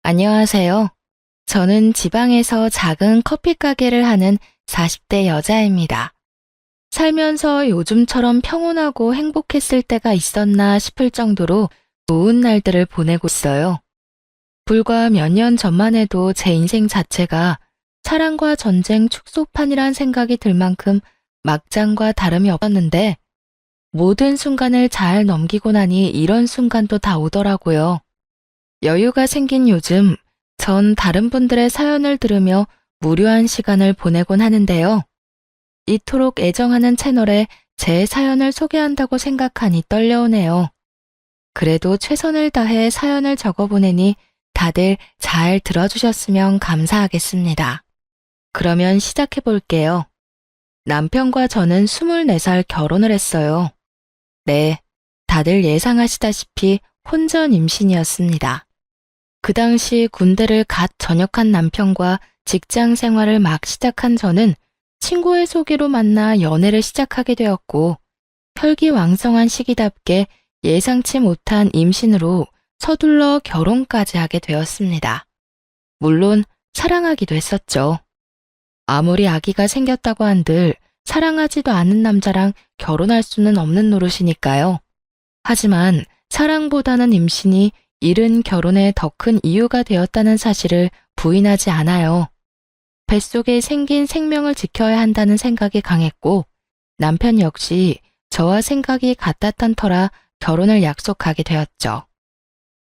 안녕하세요. 저는 지방에서 작은 커피 가게를 하는 40대 여자입니다. 살면서 요즘처럼 평온하고 행복했을 때가 있었나 싶을 정도로 좋은 날들을 보내고 있어요. 불과 몇 년 전만 해도 제 인생 자체가 사랑과 전쟁 축소판이란 생각이 들 만큼 막장과 다름이 없었는데 모든 순간을 잘 넘기고 나니 이런 순간도 다 오더라고요. 여유가 생긴 요즘, 전 다른 분들의 사연을 들으며 무료한 시간을 보내곤 하는데요. 이토록 애정하는 채널에 제 사연을 소개한다고 생각하니 떨려오네요. 그래도 최선을 다해 사연을 적어보내니 다들 잘 들어주셨으면 감사하겠습니다. 그러면 시작해볼게요. 남편과 저는 24살 결혼을 했어요. 네, 다들 예상하시다시피 혼전 임신이었습니다. 그 당시 군대를 갓 전역한 남편과 직장 생활을 막 시작한 저는 친구의 소개로 만나 연애를 시작하게 되었고 혈기왕성한 시기답게 예상치 못한 임신으로 서둘러 결혼까지 하게 되었습니다. 물론 사랑하기도 했었죠. 아무리 아기가 생겼다고 한들 사랑하지도 않은 남자랑 결혼할 수는 없는 노릇이니까요. 하지만 사랑보다는 임신이 이른 결혼에 더 큰 이유가 되었다는 사실을 부인하지 않아요. 뱃속에 생긴 생명을 지켜야 한다는 생각이 강했고 남편 역시 저와 생각이 같았던 터라 결혼을 약속하게 되었죠.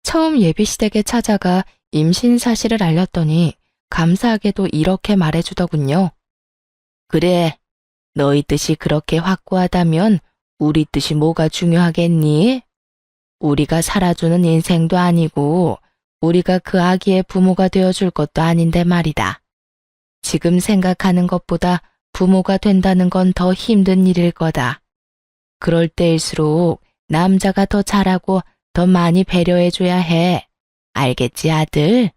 처음 예비시댁에 찾아가 임신 사실을 알렸더니 감사하게도 이렇게 말해주더군요. 그래, 너희 뜻이 그렇게 확고하다면 우리 뜻이 뭐가 중요하겠니? 우리가 살아주는 인생도 아니고 우리가 그 아기의 부모가 되어줄 것도 아닌데 말이다. 지금 생각하는 것보다 부모가 된다는 건 더 힘든 일일 거다. 그럴 때일수록 남자가 더 잘하고 더 많이 배려해줘야 해. 알겠지, 아들?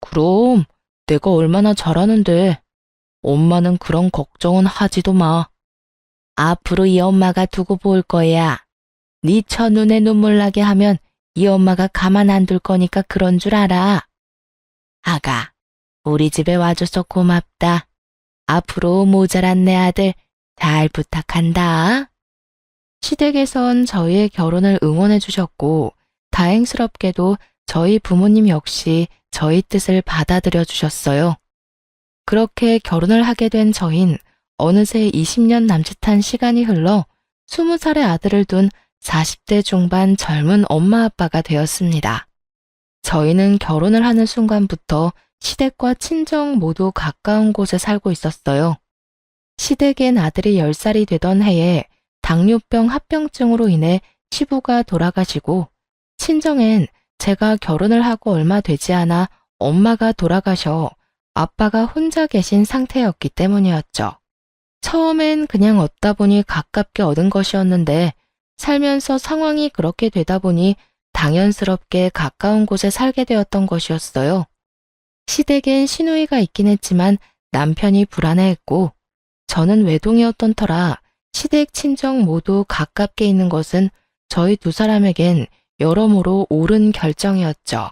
그럼 내가 얼마나 잘하는데. 엄마는 그런 걱정은 하지도 마. 앞으로 이 엄마가 두고 볼 거야. 네 첫눈에 눈물 나게 하면 이 엄마가 가만 안 둘 거니까 그런 줄 알아. 아가, 우리 집에 와줘서 고맙다. 앞으로 모자란 내 아들 잘 부탁한다. 시댁에선 저희의 결혼을 응원해 주셨고 다행스럽게도 저희 부모님 역시 저희 뜻을 받아들여 주셨어요. 그렇게 결혼을 하게 된 저흰 어느새 20년 남짓한 시간이 흘러 20살의 아들을 둔 40대 중반 젊은 엄마 아빠가 되었습니다. 저희는 결혼을 하는 순간부터 시댁과 친정 모두 가까운 곳에 살고 있었어요. 시댁엔 아들이 10살이 되던 해에 당뇨병 합병증으로 인해 시부가 돌아가시고 친정엔 제가 결혼을 하고 얼마 되지 않아 엄마가 돌아가셔 아빠가 혼자 계신 상태였기 때문이었죠. 처음엔 그냥 얻다 보니 가깝게 얻은 것이었는데 살면서 상황이 그렇게 되다 보니 당연스럽게 가까운 곳에 살게 되었던 것이었어요. 시댁엔 시누이가 있긴 했지만 남편이 불안해했고 저는 외동이었던 터라 시댁 친정 모두 가깝게 있는 것은 저희 두 사람에겐 여러모로 옳은 결정이었죠.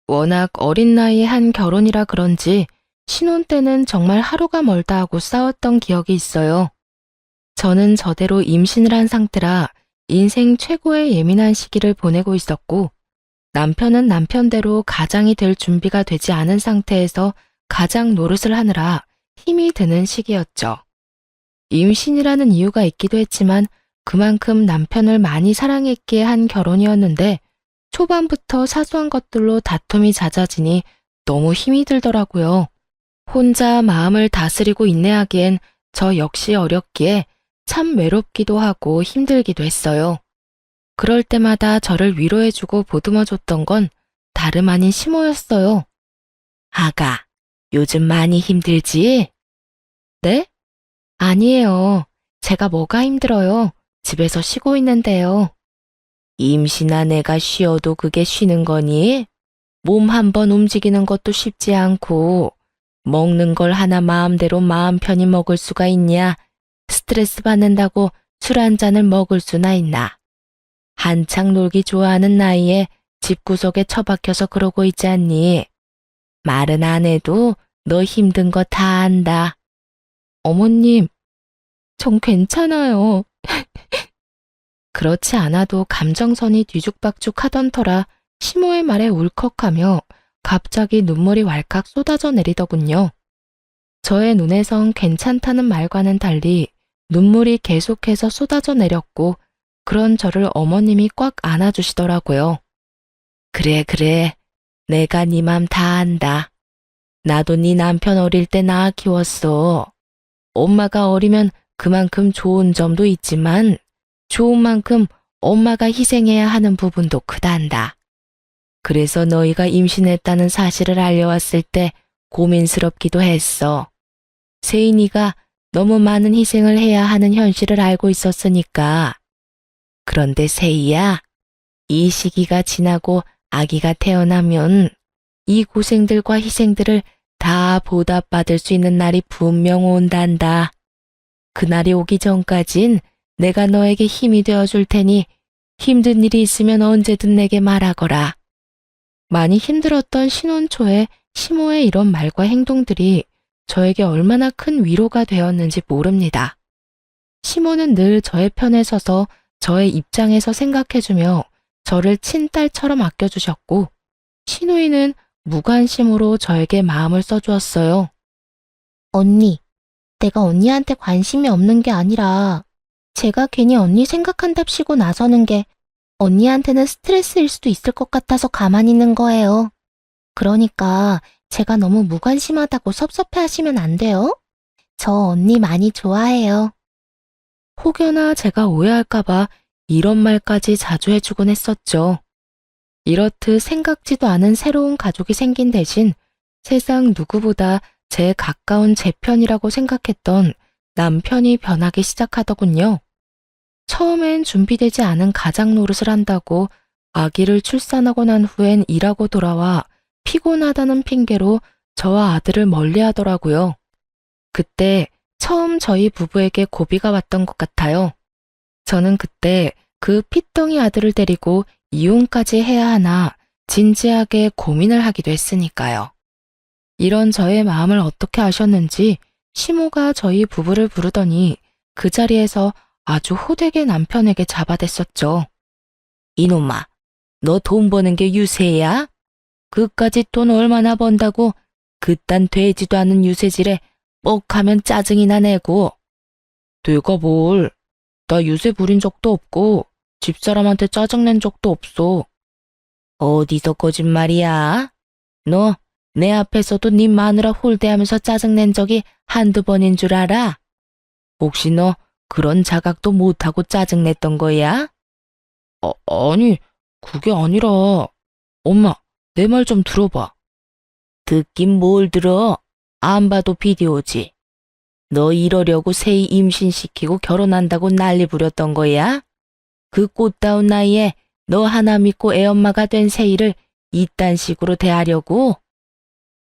워낙 어린 나이에 한 결혼이라 그런지 신혼 때는 정말 하루가 멀다 하고 싸웠던 기억이 있어요. 저는 저대로 임신을 한 상태라 인생 최고의 예민한 시기를 보내고 있었고 남편은 남편대로 가장이 될 준비가 되지 않은 상태에서 가장 노릇을 하느라 힘이 드는 시기였죠. 임신이라는 이유가 있기도 했지만 그만큼 남편을 많이 사랑했기에 한 결혼이었는데 초반부터 사소한 것들로 다툼이 잦아지니 너무 힘이 들더라고요. 혼자 마음을 다스리고 인내하기엔 저 역시 어렸기에 참 외롭기도 하고 힘들기도 했어요. 그럴 때마다 저를 위로해주고 보듬어줬던 건 다름 아닌 시모였어요. 아가, 요즘 많이 힘들지? 네? 아니에요. 제가 뭐가 힘들어요. 집에서 쉬고 있는데요. 임신한 애가 쉬어도 그게 쉬는 거니? 몸 한번 움직이는 것도 쉽지 않고 먹는 걸 하나 마음대로 마음 편히 먹을 수가 있냐? 스트레스 받는다고 술 한 잔을 먹을 수나 있나? 한창 놀기 좋아하는 나이에 집구석에 처박혀서 그러고 있지 않니? 말은 안 해도 너 힘든 거 다 안다. 어머님, 전 괜찮아요. 그렇지 않아도 감정선이 뒤죽박죽 하던 터라 시모의 말에 울컥하며 갑자기 눈물이 왈칵 쏟아져 내리더군요. 저의 눈에선 괜찮다는 말과는 달리 눈물이 계속해서 쏟아져 내렸고 그런 저를 어머님이 꽉 안아주시더라고요. 그래, 그래. 내가 네 맘 다 안다. 나도 네 남편 어릴 때 낳아 키웠어. 엄마가 어리면 그만큼 좋은 점도 있지만 좋은 만큼 엄마가 희생해야 하는 부분도 크단다. 그래서 너희가 임신했다는 사실을 알려왔을 때 고민스럽기도 했어. 세인이가 너무 많은 희생을 해야 하는 현실을 알고 있었으니까. 그런데 세이야, 이 시기가 지나고 아기가 태어나면 이 고생들과 희생들을 다 보답받을 수 있는 날이 분명 온단다. 그날이 오기 전까진 내가 너에게 힘이 되어줄 테니 힘든 일이 있으면 언제든 내게 말하거라. 많이 힘들었던 신혼 초에 시모의 이런 말과 행동들이 저에게 얼마나 큰 위로가 되었는지 모릅니다. 시모는 늘 저의 편에 서서 저의 입장에서 생각해주며 저를 친딸처럼 아껴주셨고 시누이는 무관심으로 저에게 마음을 써주었어요. 언니, 내가 언니한테 관심이 없는 게 아니라 제가 괜히 언니 생각한답시고 나서는 게 언니한테는 스트레스일 수도 있을 것 같아서 가만히 있는 거예요. 그러니까 제가 너무 무관심하다고 섭섭해하시면 안 돼요. 저 언니 많이 좋아해요. 혹여나 제가 오해할까봐 이런 말까지 자주 해주곤 했었죠. 이렇듯 생각지도 않은 새로운 가족이 생긴 대신 세상 누구보다 제 가까운 제 편이라고 생각했던 남편이 변하기 시작하더군요. 처음엔 준비되지 않은 가장 노릇을 한다고 아기를 출산하고 난 후엔 일하고 돌아와 피곤하다는 핑계로 저와 아들을 멀리하더라고요. 그때 처음 저희 부부에게 고비가 왔던 것 같아요. 저는 그때 그 핏덩이 아들을 데리고 이혼까지 해야 하나 진지하게 고민을 하기도 했으니까요. 이런 저의 마음을 어떻게 아셨는지 시모가 저희 부부를 부르더니 그 자리에서 아주 호되게 남편에게 잡아댔었죠. 이놈아, 너 돈 버는 게 유세야? 그까짓 돈 얼마나 번다고 그딴 되지도 않은 유세질에 뻑하면 짜증이나 내고. 내가 뭘, 나 유세 부린 적도 없고 집사람한테 짜증낸 적도 없어. 어디서 거짓말이야? 너 내 앞에서도 네 마누라 홀대하면서 짜증낸 적이 한두 번인 줄 알아? 혹시 너 그런 자각도 못하고 짜증냈던 거야? 아니, 그게 아니라. 엄마, 내 말 좀 들어봐. 듣긴 뭘 들어? 안 봐도 비디오지. 너 이러려고 세이 임신시키고 결혼한다고 난리 부렸던 거야? 그 꽃다운 나이에 너 하나 믿고 애엄마가 된 세이를 이딴 식으로 대하려고?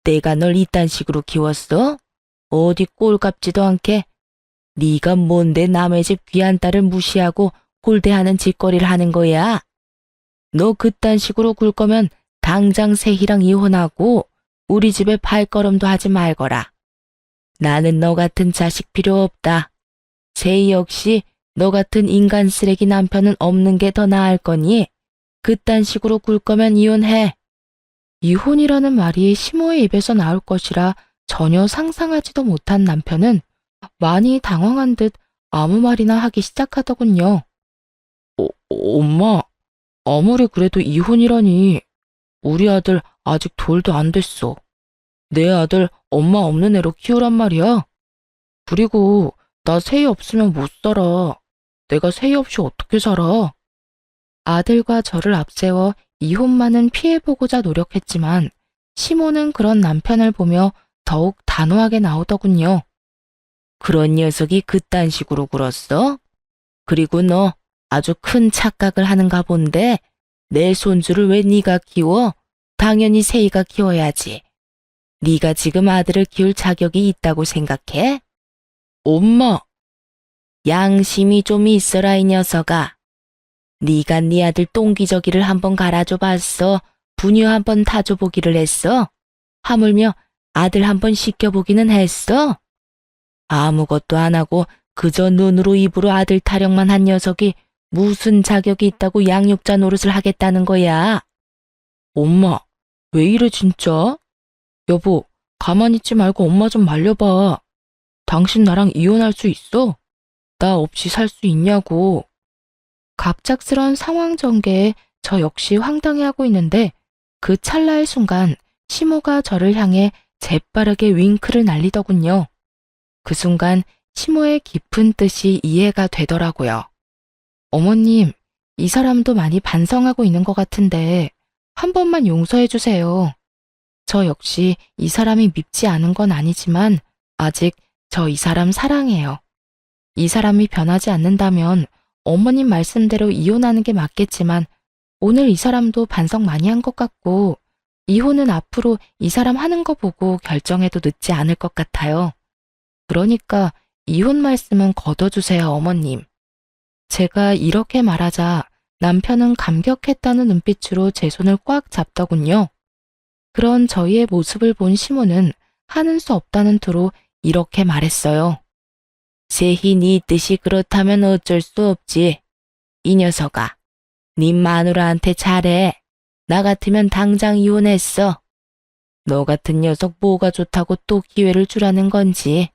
내가 널 이딴 식으로 키웠어? 어디 꼴값지도 않게? 네가 뭔데 남의 집 귀한 딸을 무시하고 홀대하는 짓거리를 하는 거야? 너 그딴 식으로 굴 거면 당장 세희랑 이혼하고 우리 집에 발걸음도 하지 말거라. 나는 너 같은 자식 필요 없다. 세희 역시 너 같은 인간 쓰레기 남편은 없는 게 더 나을 거니 그딴 식으로 굴 거면 이혼해. 이혼이라는 말이 시모의 입에서 나올 것이라 전혀 상상하지도 못한 남편은 많이 당황한 듯 아무 말이나 하기 시작하더군요. 엄마, 아무리 그래도 이혼이라니. 우리 아들 아직 돌도 안 됐어. 내 아들 엄마 없는 애로 키우란 말이야. 그리고 나 세희 없으면 못 살아. 내가 세희 없이 어떻게 살아? 아들과 저를 앞세워 이혼만은 피해보고자 노력했지만 시모는 그런 남편을 보며 더욱 단호하게 나오더군요. 그런 녀석이 그딴 식으로 굴었어? 그리고 너 아주 큰 착각을 하는가 본데 내 손주를 왜 네가 키워? 당연히 세희가 키워야지. 네가 지금 아들을 키울 자격이 있다고 생각해? 엄마! 양심이 좀 있어라 이 녀석아. 네가 네 아들 똥기저귀를 한번 갈아줘 봤어? 분유 한번 타줘 보기를 했어? 하물며 아들 한번 씻겨보기는 했어? 아무것도 안 하고 그저 눈으로 입으로 아들 타령만 한 녀석이 무슨 자격이 있다고 양육자 노릇을 하겠다는 거야? 엄마, 왜 이래 진짜? 여보, 가만히 있지 말고 엄마 좀 말려봐. 당신 나랑 이혼할 수 있어? 나 없이 살 수 있냐고. 갑작스런 상황 전개에 저 역시 황당해하고 있는데 그 찰나의 순간 시모가 저를 향해 재빠르게 윙크를 날리더군요. 그 순간 시모의 깊은 뜻이 이해가 되더라고요. 어머님, 이 사람도 많이 반성하고 있는 것 같은데 한 번만 용서해 주세요. 저 역시 이 사람이 밉지 않은 건 아니지만 아직 저 이 사람 사랑해요. 이 사람이 변하지 않는다면 어머님 말씀대로 이혼하는 게 맞겠지만 오늘 이 사람도 반성 많이 한 것 같고 이혼은 앞으로 이 사람 하는 거 보고 결정해도 늦지 않을 것 같아요. 그러니까 이혼 말씀은 거둬주세요, 어머님. 제가 이렇게 말하자 남편은 감격했다는 눈빛으로 제 손을 꽉 잡더군요. 그런 저희의 모습을 본 시모는 하는 수 없다는 투로 이렇게 말했어요. 세희 네 뜻이 그렇다면 어쩔 수 없지. 이 녀석아, 네 마누라한테 잘해. 나 같으면 당장 이혼했어. 너 같은 녀석 뭐가 좋다고 또 기회를 주라는 건지.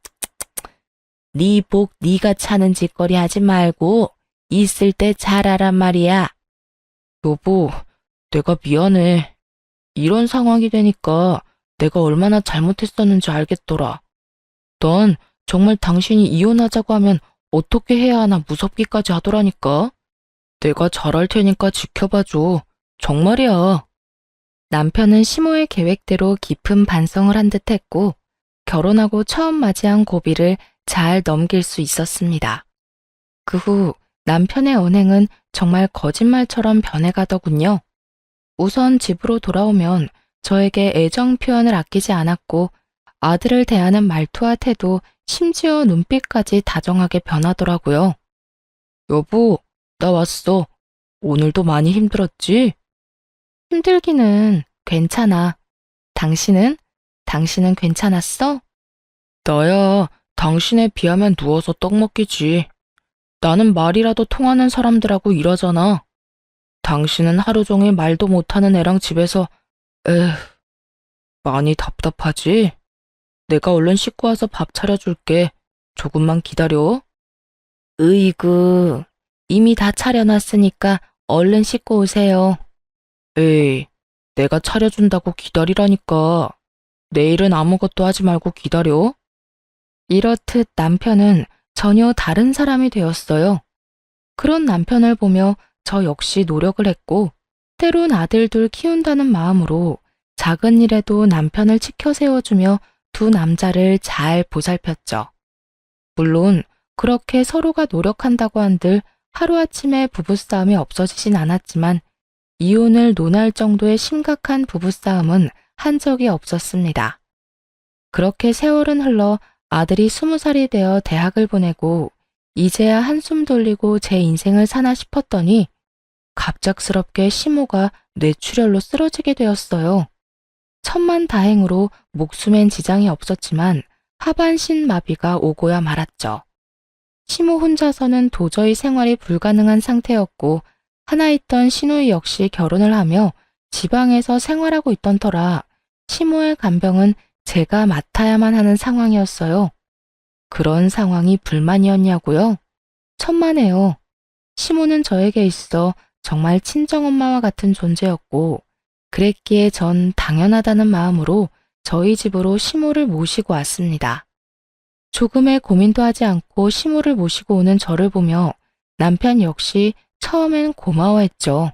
네 복 네가 차는 짓거리 하지 말고 있을 때 잘하란 말이야. 여보, 내가 미안해. 이런 상황이 되니까 내가 얼마나 잘못했었는지 알겠더라. 넌 정말 당신이 이혼하자고 하면 어떻게 해야 하나 무섭기까지 하더라니까. 내가 잘할 테니까 지켜봐줘. 정말이야. 남편은 시모의 계획대로 깊은 반성을 한 듯 했고 결혼하고 처음 맞이한 고비를 잘 넘길 수 있었습니다. 그 후 남편의 언행은 정말 거짓말처럼 변해가더군요. 우선 집으로 돌아오면 저에게 애정 표현을 아끼지 않았고 아들을 대하는 말투와 태도, 심지어 눈빛까지 다정하게 변하더라고요. 여보, 나 왔어. 오늘도 많이 힘들었지? 힘들기는 괜찮아. 당신은? 당신은 괜찮았어? 나야 당신에 비하면 누워서 떡 먹기지. 나는 말이라도 통하는 사람들하고 일하잖아. 당신은 하루 종일 말도 못하는 애랑 집에서 에휴, 많이 답답하지? 내가 얼른 씻고 와서 밥 차려줄게. 조금만 기다려. 으이구, 이미 다 차려놨으니까 얼른 씻고 오세요. 에이, 내가 차려준다고 기다리라니까. 내일은 아무것도 하지 말고 기다려. 이렇듯 남편은 전혀 다른 사람이 되었어요. 그런 남편을 보며 저 역시 노력을 했고 때론 아들 둘 키운다는 마음으로 작은 일에도 남편을 지켜 세워주며 두 남자를 잘 보살폈죠. 물론 그렇게 서로가 노력한다고 한들 하루아침에 부부싸움이 없어지진 않았지만 이혼을 논할 정도의 심각한 부부싸움은 한 적이 없었습니다. 그렇게 세월은 흘러 아들이 20살이 되어 대학을 보내고 이제야 한숨 돌리고 제 인생을 사나 싶었더니 갑작스럽게 시모가 뇌출혈로 쓰러지게 되었어요. 천만다행으로 목숨엔 지장이 없었지만 하반신 마비가 오고야 말았죠. 시모 혼자서는 도저히 생활이 불가능한 상태였고 하나 있던 시누이 역시 결혼을 하며 지방에서 생활하고 있던 터라 시모의 간병은 제가 맡아야만 하는 상황이었어요. 그런 상황이 불만이었냐고요? 천만에요. 시모는 저에게 있어 정말 친정엄마와 같은 존재였고 그랬기에 전 당연하다는 마음으로 저희 집으로 시모를 모시고 왔습니다. 조금의 고민도 하지 않고 시모를 모시고 오는 저를 보며 남편 역시 처음엔 고마워했죠.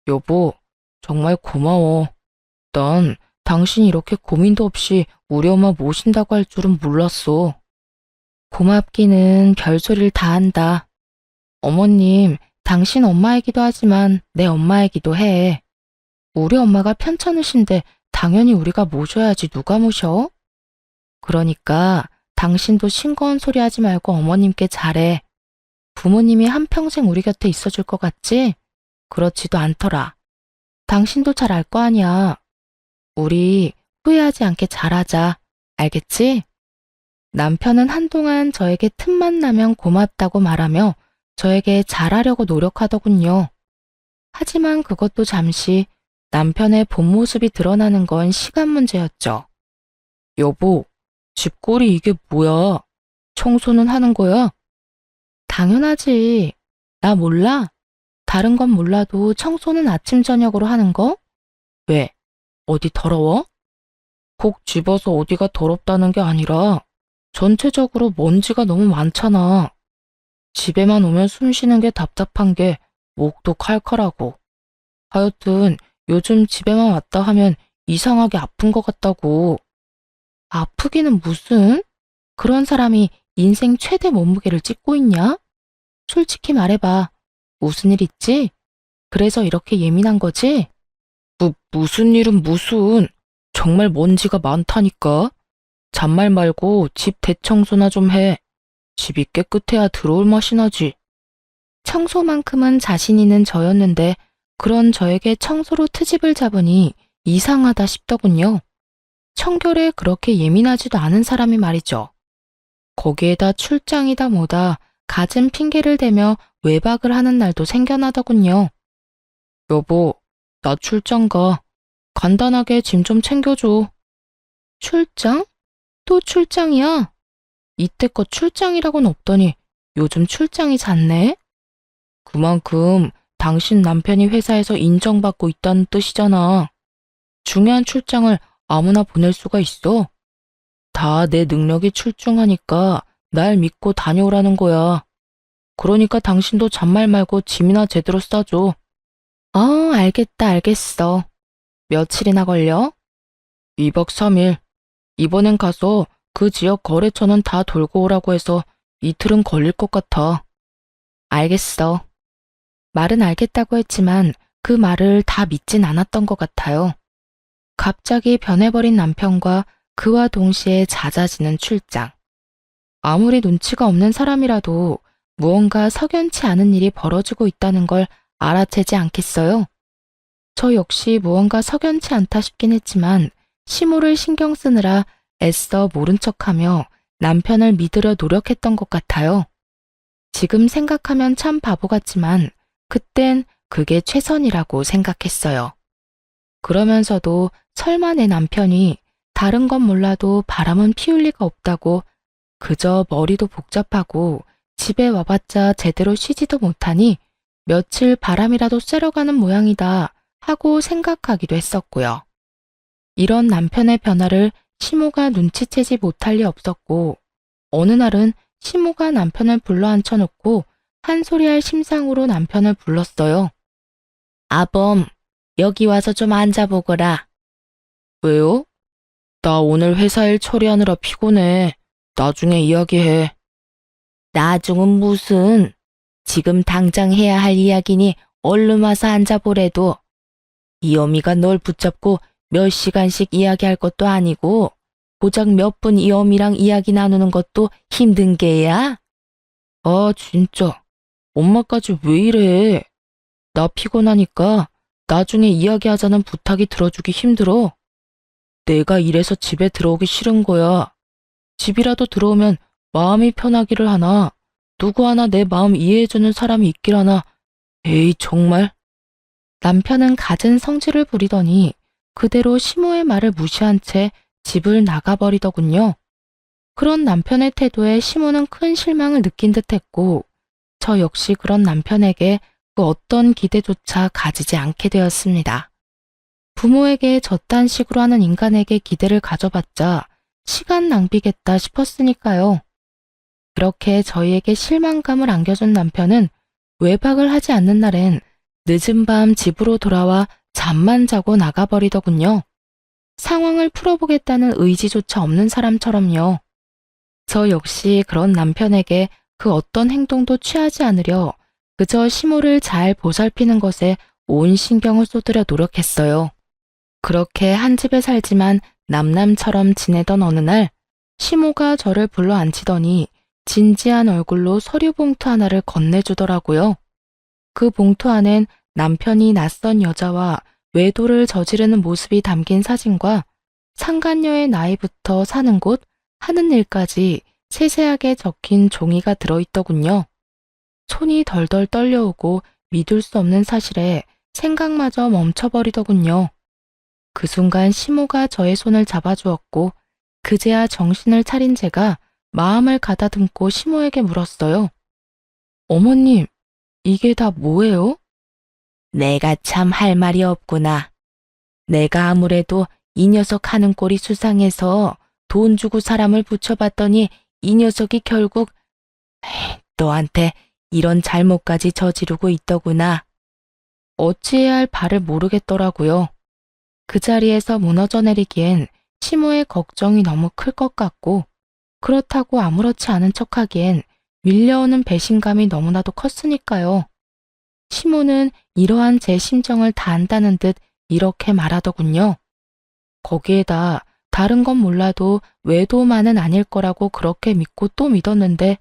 여보, 정말 고마워. 난 당신이 이렇게 고민도 없이 우리 엄마 모신다고 할 줄은 몰랐어. 고맙기는 별소리를 다 한다. 어머님, 당신 엄마이기도 하지만 내 엄마이기도 해. 우리 엄마가 편찮으신데 당연히 우리가 모셔야지 누가 모셔? 그러니까 당신도 싱거운 소리 하지 말고 어머님께 잘해. 부모님이 한평생 우리 곁에 있어줄 것 같지? 그렇지도 않더라. 당신도 잘 알 거 아니야. 우리 후회하지 않게 잘하자. 알겠지? 남편은 한동안 저에게 틈만 나면 고맙다고 말하며 저에게 잘하려고 노력하더군요. 하지만 그것도 잠시 남편의 본 모습이 드러나는 건 시간 문제였죠. 여보, 집골이 이게 뭐야? 청소는 하는 거야? 당연하지. 나 몰라? 다른 건 몰라도 청소는 아침 저녁으로 하는 거? 왜? 어디 더러워? 콕 집어서 어디가 더럽다는 게 아니라 전체적으로 먼지가 너무 많잖아. 집에만 오면 숨 쉬는 게 답답한 게 목도 칼칼하고. 하여튼 요즘 집에만 왔다 하면 이상하게 아픈 것 같다고. 아프기는 무슨? 그런 사람이 인생 최대 몸무게를 찢고 있냐? 솔직히 말해봐. 무슨 일 있지? 그래서 이렇게 예민한 거지? 무슨 일은 무슨. 정말 먼지가 많다니까. 잔말 말고 집 대청소나 좀 해. 집이 깨끗해야 들어올 맛이 나지. 청소만큼은 자신 있는 저였는데 그런 저에게 청소로 트집을 잡으니 이상하다 싶더군요. 청결에 그렇게 예민하지도 않은 사람이 말이죠. 거기에다 출장이다 뭐다 갖은 핑계를 대며 외박을 하는 날도 생겨나더군요. 여보, 나 출장 가. 간단하게 짐 좀 챙겨줘. 출장? 또 출장이야? 이때껏 출장이라고는 없더니 요즘 출장이 잦네? 그만큼 당신 남편이 회사에서 인정받고 있다는 뜻이잖아. 중요한 출장을 아무나 보낼 수가 있어? 다 내 능력이 출중하니까 날 믿고 다녀오라는 거야. 그러니까 당신도 잔말 말고 짐이나 제대로 싸줘. 알겠다, 알겠어. 며칠이나 걸려? 2박 3일. 이번엔 가서 그 지역 거래처는 다 돌고 오라고 해서 이틀은 걸릴 것 같아. 알겠어. 말은 알겠다고 했지만 그 말을 다 믿진 않았던 것 같아요. 갑자기 변해버린 남편과 그와 동시에 잦아지는 출장. 아무리 눈치가 없는 사람이라도 무언가 석연치 않은 일이 벌어지고 있다는 걸 알아채지 않겠어요? 저 역시 무언가 석연치 않다 싶긴 했지만 시모를 신경 쓰느라 애써 모른 척하며 남편을 믿으려 노력했던 것 같아요. 지금 생각하면 참 바보 같지만 그땐 그게 최선이라고 생각했어요. 그러면서도 설마 내 남편이 다른 건 몰라도 바람은 피울 리가 없다고 그저 머리도 복잡하고 집에 와봤자 제대로 쉬지도 못하니 며칠 바람이라도 쐬러 가는 모양이다 하고 생각하기도 했었고요. 이런 남편의 변화를 시모가 눈치채지 못할 리 없었고 어느 날은 시모가 남편을 불러 앉혀놓고 한 소리할 심상으로 남편을 불렀어요. 아범, 여기 와서 좀 앉아보거라. 왜요? 나 오늘 회사 일 처리하느라 피곤해. 나중에 이야기해. 나중은 무슨? 지금 당장 해야 할 이야기니 얼른 와서 앉아보래도. 이 어미가 널 붙잡고 몇 시간씩 이야기할 것도 아니고 고작 몇 분 이 어미랑 이야기 나누는 것도 힘든 게야? 아, 진짜. 엄마까지 왜 이래? 나 피곤하니까 나중에 이야기하자는 부탁이 들어주기 힘들어. 내가 이래서 집에 들어오기 싫은 거야. 집이라도 들어오면 마음이 편하기를 하나, 누구 하나 내 마음 이해해주는 사람이 있길 하나. 에이, 정말. 남편은 갖은 성질을 부리더니 그대로 시모의 말을 무시한 채 집을 나가버리더군요. 그런 남편의 태도에 시모는 큰 실망을 느낀 듯했고 저 역시 그런 남편에게 그 어떤 기대조차 가지지 않게 되었습니다. 부모에게 저딴 식으로 하는 인간에게 기대를 가져봤자 시간 낭비겠다 싶었으니까요. 그렇게 저희에게 실망감을 안겨준 남편은 외박을 하지 않는 날엔 늦은 밤 집으로 돌아와 잠만 자고 나가버리더군요. 상황을 풀어보겠다는 의지조차 없는 사람처럼요. 저 역시 그런 남편에게 그 어떤 행동도 취하지 않으려 그저 시모를 잘 보살피는 것에 온 신경을 쏟으려 노력했어요. 그렇게 한 집에 살지만 남남처럼 지내던 어느 날 시모가 저를 불러 앉히더니 진지한 얼굴로 서류 봉투 하나를 건네주더라고요. 그 봉투 안엔 남편이 낯선 여자와 외도를 저지르는 모습이 담긴 사진과 상간녀의 나이부터 사는 곳, 하는 일까지 세세하게 적힌 종이가 들어있더군요. 손이 덜덜 떨려오고 믿을 수 없는 사실에 생각마저 멈춰버리더군요. 그 순간 시모가 저의 손을 잡아주었고 그제야 정신을 차린 제가 마음을 가다듬고 시모에게 물었어요. 어머님, 이게 다 뭐예요? 내가 참 할 말이 없구나. 내가 아무래도 이 녀석 하는 꼴이 수상해서 돈 주고 사람을 붙여봤더니 이 녀석이 결국 너한테 이런 잘못까지 저지르고 있더구나. 어찌해야 할 바를 모르겠더라고요. 그 자리에서 무너져 내리기엔 시모의 걱정이 너무 클 것 같고 그렇다고 아무렇지 않은 척하기엔 밀려오는 배신감이 너무나도 컸으니까요. 시모는 이러한 제 심정을 다 안다는 듯 이렇게 말하더군요. 거기에다 다른 건 몰라도 외도만은 아닐 거라고 그렇게 믿고 또 믿었는데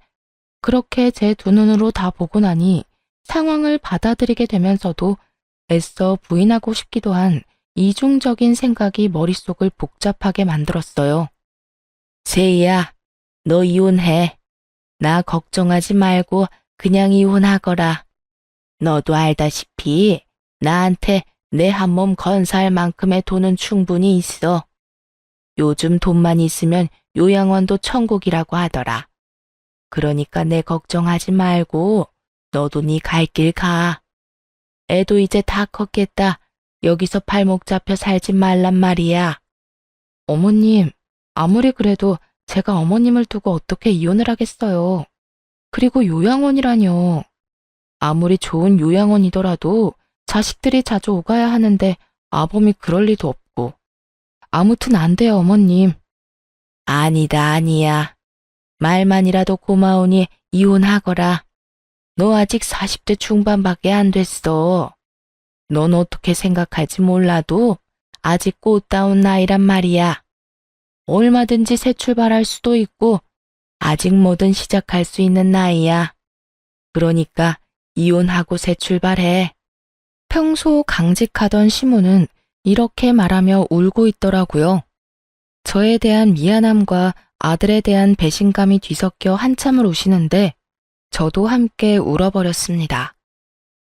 그렇게 제 두 눈으로 다 보고 나니 상황을 받아들이게 되면서도 애써 부인하고 싶기도 한 이중적인 생각이 머릿속을 복잡하게 만들었어요. 제이야, 너 이혼해. 나 걱정하지 말고 그냥 이혼하거라. 너도 알다시피 나한테 내 한 몸 건사할 만큼의 돈은 충분히 있어. 요즘 돈만 있으면 요양원도 천국이라고 하더라. 그러니까 내 걱정하지 말고 너도 네 갈 길 가. 애도 이제 다 컸겠다. 여기서 발목 잡혀 살지 말란 말이야. 어머님, 아무리 그래도 제가 어머님을 두고 어떻게 이혼을 하겠어요. 그리고 요양원이라뇨. 아무리 좋은 요양원이더라도 자식들이 자주 오가야 하는데 아범이 그럴 리도 없고. 아무튼 안 돼요, 어머님. 아니다, 아니야. 말만이라도 고마우니 이혼하거라. 너 아직 40대 중반밖에 안 됐어. 넌 어떻게 생각할지 몰라도 아직 꽃다운 나이란 말이야. 얼마든지 새 출발할 수도 있고 아직 뭐든 시작할 수 있는 나이야. 그러니까 이혼하고 새 출발해. 평소 강직하던 시모는 이렇게 말하며 울고 있더라고요. 저에 대한 미안함과 아들에 대한 배신감이 뒤섞여 한참을 우시는데 저도 함께 울어버렸습니다.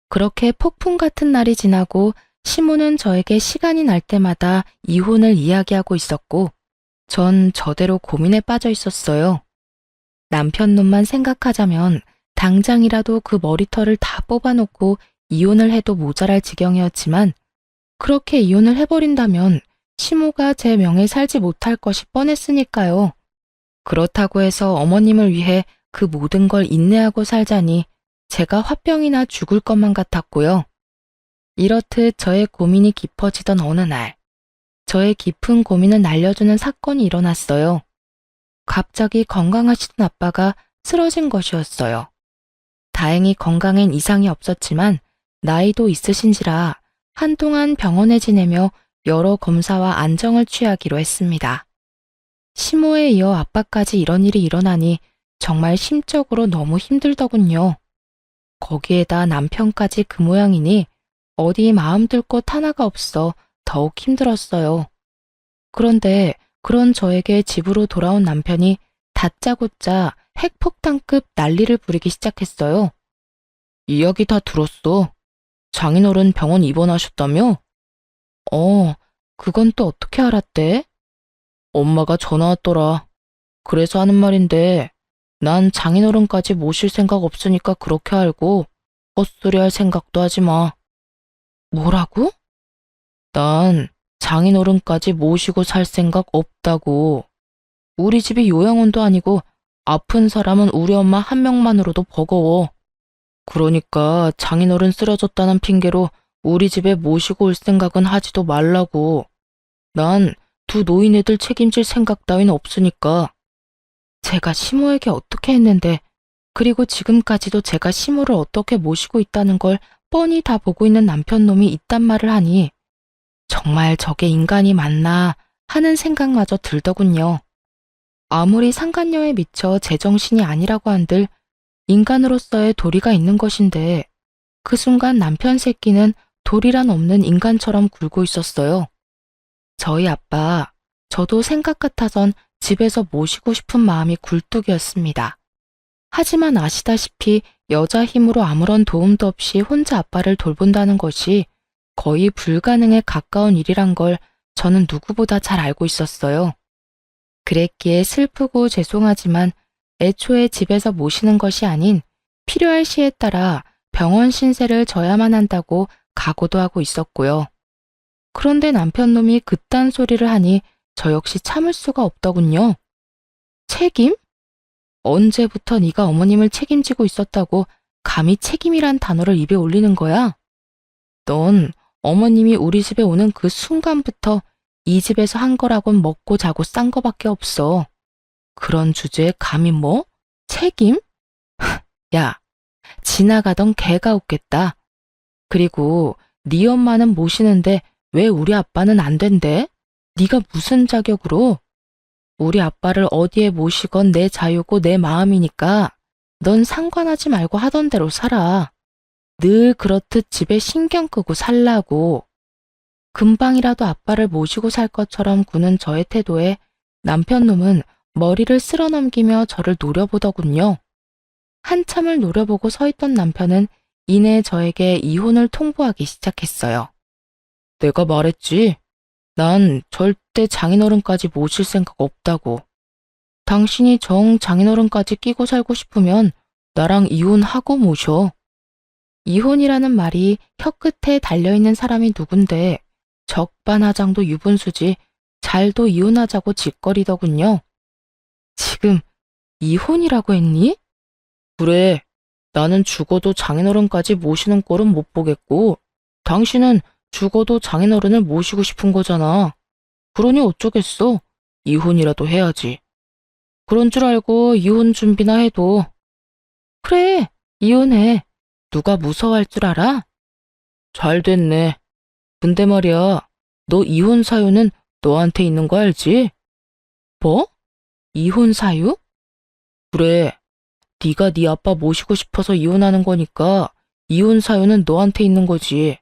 그렇게 폭풍 같은 날이 지나고 시모는 저에게 시간이 날 때마다 이혼을 이야기하고 있었고 전 저대로 고민에 빠져 있었어요. 남편 놈만 생각하자면 당장이라도 그 머리털을 다 뽑아놓고 이혼을 해도 모자랄 지경이었지만 그렇게 이혼을 해버린다면 시모가 제 명에 살지 못할 것이 뻔했으니까요. 그렇다고 해서 어머님을 위해 그 모든 걸 인내하고 살자니 제가 화병이나 죽을 것만 같았고요. 이렇듯 저의 고민이 깊어지던 어느 날, 저의 깊은 고민을 날려주는 사건이 일어났어요. 갑자기 건강하시던 아빠가 쓰러진 것이었어요. 다행히 건강엔 이상이 없었지만 나이도 있으신지라 한동안 병원에 지내며 여러 검사와 안정을 취하기로 했습니다. 시모에 이어 아빠까지 이런 일이 일어나니 정말 심적으로 너무 힘들더군요. 거기에다 남편까지 그 모양이니 어디 마음 들 곳 하나가 없어 더욱 힘들었어요. 그런데 그런 저에게 집으로 돌아온 남편이 다짜고짜 핵폭탄급 난리를 부리기 시작했어요. 이야기 다 들었어. 장인어른 병원 입원하셨다며? 그건 또 어떻게 알았대? 엄마가 전화 왔더라. 그래서 하는 말인데 난 장인어른까지 모실 생각 없으니까 그렇게 알고 헛소리 할 생각도 하지 마. 뭐라고? 난 장인어른까지 모시고 살 생각 없다고. 우리 집이 요양원도 아니고 아픈 사람은 우리 엄마 한 명만으로도 버거워. 그러니까 장인어른 쓰러졌다는 핑계로 우리 집에 모시고 올 생각은 하지도 말라고. 난 두 노인애들 책임질 생각 따윈 없으니까. 제가 시모에게 어떻게 했는데, 그리고 지금까지도 제가 시모를 어떻게 모시고 있다는 걸 뻔히 다 보고 있는 남편놈이 있단 말을 하니 정말 저게 인간이 맞나 하는 생각마저 들더군요. 아무리 상간녀에 미쳐 제정신이 아니라고 한들 인간으로서의 도리가 있는 것인데 그 순간 남편 새끼는 도리란 없는 인간처럼 굴고 있었어요. 저희 아빠, 저도 생각 같아선 집에서 모시고 싶은 마음이 굴뚝이었습니다. 하지만 아시다시피 여자 힘으로 아무런 도움도 없이 혼자 아빠를 돌본다는 것이 거의 불가능에 가까운 일이란 걸 저는 누구보다 잘 알고 있었어요. 그랬기에 슬프고 죄송하지만 애초에 집에서 모시는 것이 아닌 필요할 시에 따라 병원 신세를 져야만 한다고 각오도 하고 있었고요. 그런데 남편놈이 그딴 소리를 하니 저 역시 참을 수가 없더군요. 책임? 언제부터 네가 어머님을 책임지고 있었다고 감히 책임이란 단어를 입에 올리는 거야? 넌 어머님이 우리 집에 오는 그 순간부터 이 집에서 한 거라곤 먹고 자고 싼 거밖에 없어. 그런 주제에 감히 뭐? 책임? 야, 지나가던 개가 웃겠다. 그리고 네 엄마는 모시는데 왜 우리 아빠는 안 된대? 네가 무슨 자격으로? 우리 아빠를 어디에 모시건 내 자유고 내 마음이니까 넌 상관하지 말고 하던 대로 살아. 늘 그렇듯 집에 신경 끄고 살라고. 금방이라도 아빠를 모시고 살 것처럼 구는 저의 태도에 남편놈은 머리를 쓸어넘기며 저를 노려보더군요. 한참을 노려보고 서 있던 남편은 이내 저에게 이혼을 통보하기 시작했어요. 내가 말했지. 난 절대 장인어른까지 모실 생각 없다고. 당신이 정 장인어른까지 끼고 살고 싶으면 나랑 이혼하고 모셔. 이혼이라는 말이 혀끝에 달려있는 사람이 누군데 적반하장도 유분수지 잘도 이혼하자고 짓거리더군요. 지금 이혼이라고 했니? 그래, 나는 죽어도 장인어른까지 모시는 꼴은 못 보겠고 당신은 죽어도 장인어른을 모시고 싶은 거잖아. 그러니 어쩌겠어. 이혼이라도 해야지. 그런 줄 알고 이혼 준비나 해도. 그래, 이혼해. 누가 무서워할 줄 알아? 잘 됐네. 근데 말이야, 너 이혼 사유는 너한테 있는 거 알지? 뭐? 이혼 사유? 그래, 네가 네 아빠 모시고 싶어서 이혼하는 거니까 이혼 사유는 너한테 있는 거지.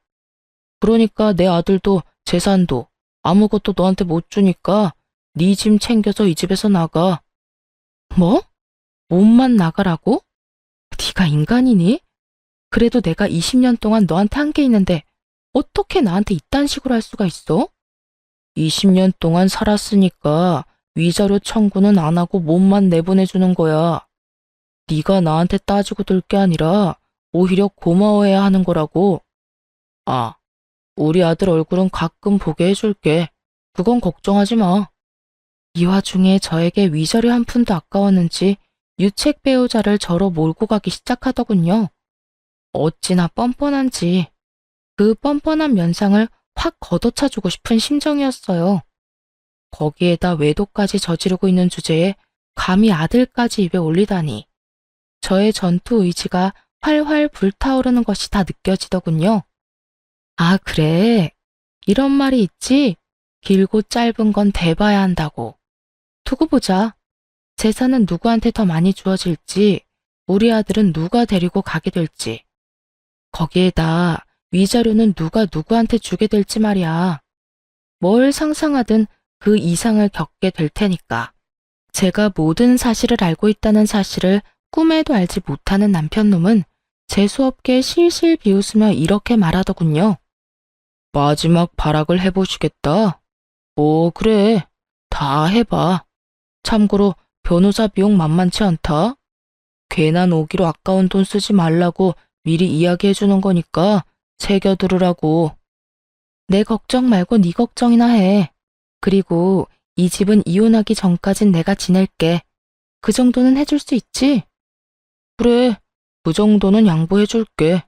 그러니까 내 아들도 재산도 아무것도 너한테 못 주니까 네 짐 챙겨서 이 집에서 나가. 뭐? 몸만 나가라고? 네가 인간이니? 그래도 내가 20년 동안 너한테 한 게 있는데 어떻게 나한테 이딴 식으로 할 수가 있어? 20년 동안 살았으니까 위자료 청구는 안 하고 몸만 내보내주는 거야. 네가 나한테 따지고 들 게 아니라 오히려 고마워해야 하는 거라고. 아, 우리 아들 얼굴은 가끔 보게 해줄게. 그건 걱정하지 마. 이 와중에 저에게 위자료 한 푼도 아까웠는지 유책 배우자를 저로 몰고 가기 시작하더군요. 어찌나 뻔뻔한지 그 뻔뻔한 면상을 확 걷어차주고 싶은 심정이었어요. 거기에다 외도까지 저지르고 있는 주제에 감히 아들까지 입에 올리다니. 저의 전투 의지가 활활 불타오르는 것이 다 느껴지더군요. 아, 그래. 이런 말이 있지. 길고 짧은 건 대봐야 한다고. 두고 보자. 재산은 누구한테 더 많이 주어질지, 우리 아들은 누가 데리고 가게 될지. 거기에다 위자료는 누가 누구한테 주게 될지 말이야. 뭘 상상하든 그 이상을 겪게 될 테니까. 제가 모든 사실을 알고 있다는 사실을 꿈에도 알지 못하는 남편놈은 재수없게 실실 비웃으며 이렇게 말하더군요. 마지막 발악을 해보시겠다. 그래. 다 해봐. 참고로 변호사 비용 만만치 않다. 괜한 오기로 아까운 돈 쓰지 말라고 미리 이야기해주는 거니까 새겨들으라고. 내 걱정 말고 네 걱정이나 해. 그리고 이 집은 이혼하기 전까진 내가 지낼게. 그 정도는 해줄 수 있지? 그래, 그 정도는 양보해줄게.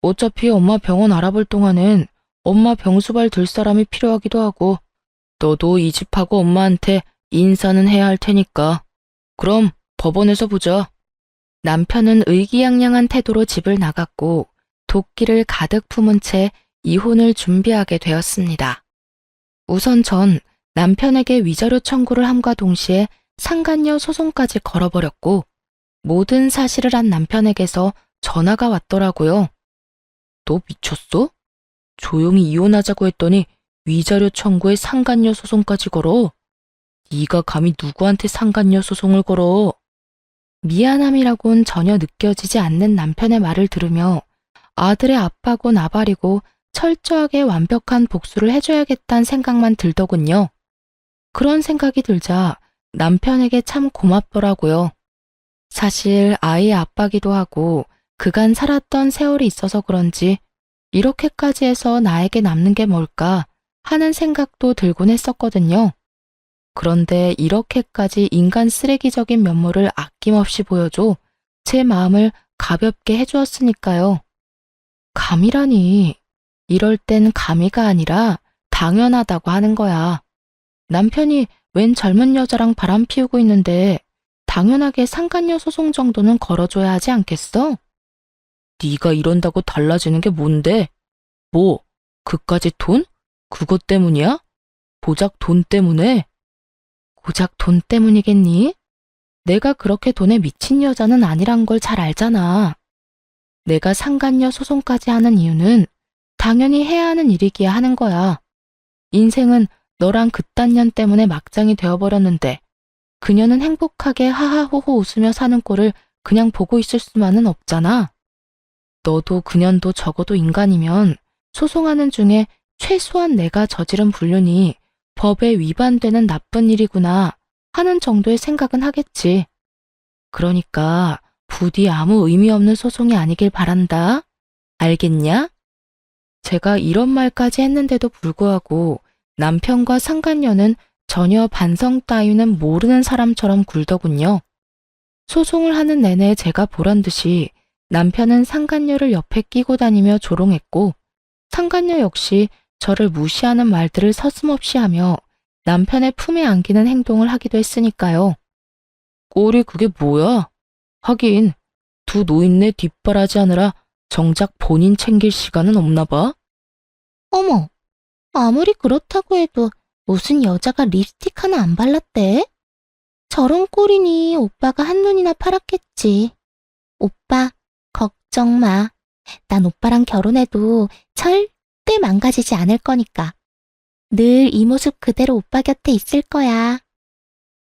어차피 엄마 병원 알아볼 동안엔 엄마 병수발 들 사람이 필요하기도 하고 너도 이 집하고 엄마한테 인사는 해야 할 테니까. 그럼 법원에서 보자. 남편은 의기양양한 태도로 집을 나갔고 도끼를 가득 품은 채 이혼을 준비하게 되었습니다. 우선 전 남편에게 위자료 청구를 함과 동시에 상간녀 소송까지 걸어버렸고 모든 사실을 한 남편에게서 전화가 왔더라고요. 너 미쳤어? 조용히 이혼하자고 했더니 위자료 청구에 상간녀 소송까지 걸어? 네가 감히 누구한테 상간녀 소송을 걸어? 미안함이라곤 전혀 느껴지지 않는 남편의 말을 들으며 아들의 아빠고 나발이고 철저하게 완벽한 복수를 해줘야겠다는 생각만 들더군요. 그런 생각이 들자 남편에게 참 고맙더라고요. 사실 아이의 아빠기도 하고 그간 살았던 세월이 있어서 그런지 이렇게까지 해서 나에게 남는 게 뭘까 하는 생각도 들곤 했었거든요. 그런데 이렇게까지 인간 쓰레기적인 면모를 아낌없이 보여줘 제 마음을 가볍게 해주었으니까요. 감이라니. 이럴 땐 감이가 아니라 당연하다고 하는 거야. 남편이 웬 젊은 여자랑 바람 피우고 있는데 당연하게 상간녀 소송 정도는 걸어줘야 하지 않겠어? 네가 이런다고 달라지는 게 뭔데? 뭐, 그까짓 돈? 그것 때문이야? 고작 돈 때문에? 고작 돈 때문이겠니? 내가 그렇게 돈에 미친 여자는 아니란 걸 잘 알잖아. 내가 상간녀 소송까지 하는 이유는 당연히 해야 하는 일이기야 하는 거야. 인생은 너랑 그딴 년 때문에 막장이 되어버렸는데 그녀는 행복하게 하하호호 웃으며 사는 꼴을 그냥 보고 있을 수만은 없잖아. 너도 그년도 적어도 인간이면 소송하는 중에 최소한 내가 저지른 불륜이 법에 위반되는 나쁜 일이구나 하는 정도의 생각은 하겠지. 그러니까 부디 아무 의미 없는 소송이 아니길 바란다. 알겠냐? 제가 이런 말까지 했는데도 불구하고 남편과 상간녀는 전혀 반성 따위는 모르는 사람처럼 굴더군요. 소송을 하는 내내 제가 보란 듯이 남편은 상간녀를 옆에 끼고 다니며 조롱했고 상간녀 역시 저를 무시하는 말들을 서슴없이 하며 남편의 품에 안기는 행동을 하기도 했으니까요. 꼴이 그게 뭐야? 하긴 두 노인네 뒷바라지 하느라 정작 본인 챙길 시간은 없나 봐. 어머, 아무리 그렇다고 해도 무슨 여자가 립스틱 하나 안 발랐대? 저런 꼴이니 오빠가 한눈이나 팔았겠지. 오빠, 걱정 마. 난 오빠랑 결혼해도 절대 망가지지 않을 거니까. 늘 이 모습 그대로 오빠 곁에 있을 거야.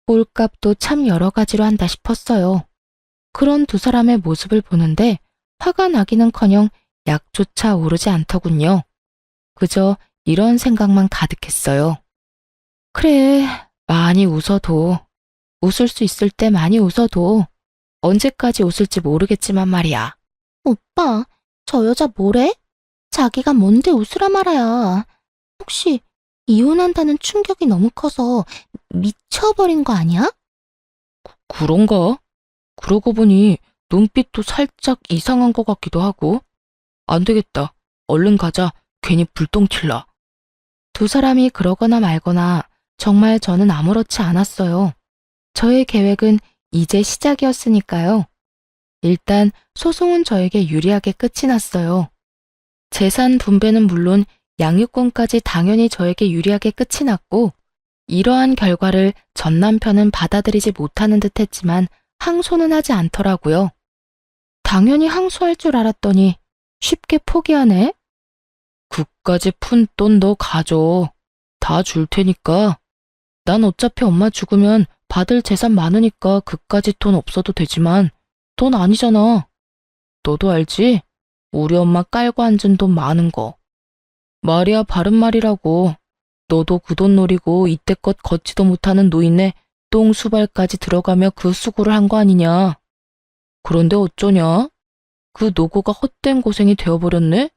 꼴값도 참 여러 가지로 한다 싶었어요. 그런 두 사람의 모습을 보는데 화가 나기는커녕 약조차 오르지 않더군요. 그저 이런 생각만 가득했어요. 그래, 많이 웃어도. 웃을 수 있을 때 많이 웃어도. 언제까지 웃을지 모르겠지만 말이야. 오빠, 저 여자 뭐래? 자기가 뭔데 웃으라 말아야. 혹시 이혼한다는 충격이 너무 커서 미쳐버린 거 아니야? 그런가? 그러고 보니 눈빛도 살짝 이상한 것 같기도 하고. 안 되겠다. 얼른 가자. 괜히 불똥칠라. 두 사람이 그러거나 말거나 정말 저는 아무렇지 않았어요. 저의 계획은 이제 시작이었으니까요. 일단 소송은 저에게 유리하게 끝이 났어요. 재산 분배는 물론 양육권까지 당연히 저에게 유리하게 끝이 났고 이러한 결과를 전 남편은 받아들이지 못하는 듯 했지만 항소는 하지 않더라고요. 당연히 항소할 줄 알았더니 쉽게 포기하네. 그까지 푼 돈 너 가져. 다 줄 테니까. 난 어차피 엄마 죽으면 받을 재산 많으니까 그까지 돈 없어도 되지만 돈 아니잖아. 너도 알지? 우리 엄마 깔고 앉은 돈 많은 거. 말이야 바른 말이라고. 너도 그 돈 노리고 이때껏 걷지도 못하는 노인네 똥수발까지 들어가며 그 수고를 한 거 아니냐. 그런데 어쩌냐? 그 노고가 헛된 고생이 되어버렸네?